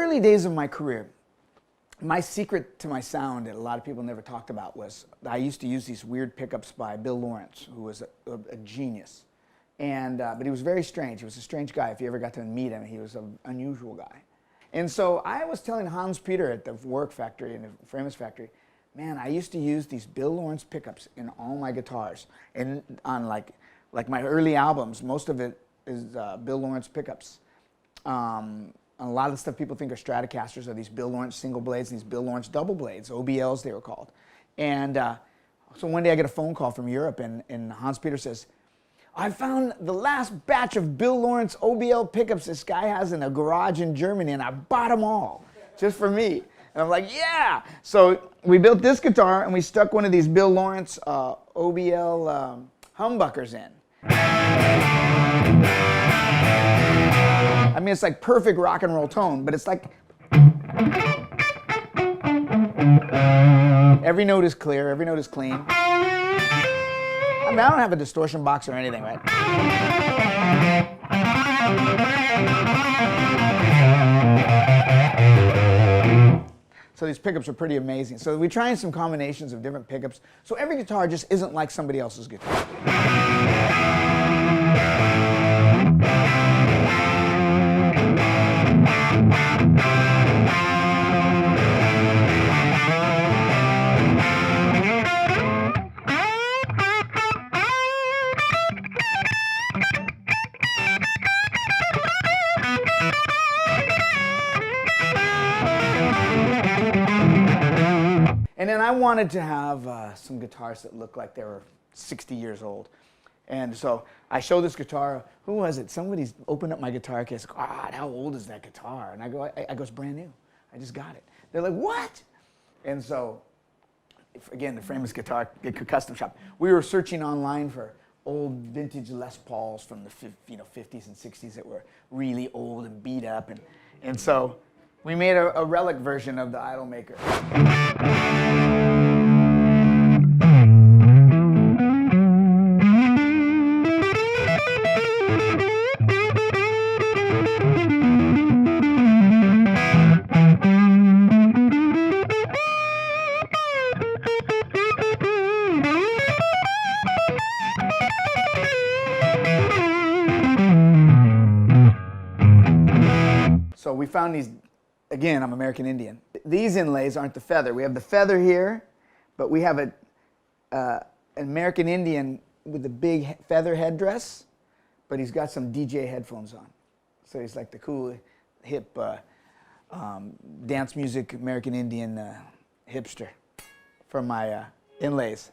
early days of my career, my secret to my sound that a lot of people never talked about was I used to use these weird pickups by Bill Lawrence, who was a genius. But he was very strange. He was a strange guy. If you ever got to meet him, he was an unusual guy. And so I was telling Hans Peter at the Warwick factory, in the Framus factory, man, I used to use these Bill Lawrence pickups in all my guitars. And on like my early albums, most of it is Bill Lawrence pickups. A lot of the stuff people think are Stratocasters are these Bill Lawrence single blades and these Bill Lawrence double blades, OBLs they were called. And so one day I get a phone call from Europe and Hans Peter says, I found the last batch of Bill Lawrence OBL pickups this guy has in a garage in Germany and I bought them all just for me. And I'm like, yeah! So we built this guitar and we stuck one of these Bill Lawrence OBL humbuckers in. I mean, it's like perfect rock and roll tone, but it's like every note is clear, every note is clean. I mean, I don't have a distortion box or anything, right? So these pickups are pretty amazing. So we're trying some combinations of different pickups. So every guitar just isn't like somebody else's guitar. And then I wanted to have some guitars that looked like they were 60 years old. And so I showed this guitar. Who was it? Somebody's opened up my guitar case. God, how old is that guitar? And I go, it's brand new. I just got it. They're like, what? And so, again, the Framus Guitar Custom Shop. We were searching online for old vintage Les Pauls from the 50s and 60s that were really old and beat up. And so we made a Relic version of the Idolmaker. So we found these. Again, I'm American Indian. These inlays aren't the feather. We have the feather here, but we have an American Indian with a big feather headdress, but he's got some DJ headphones on. So he's like the cool, hip, dance music American Indian hipster for my inlays.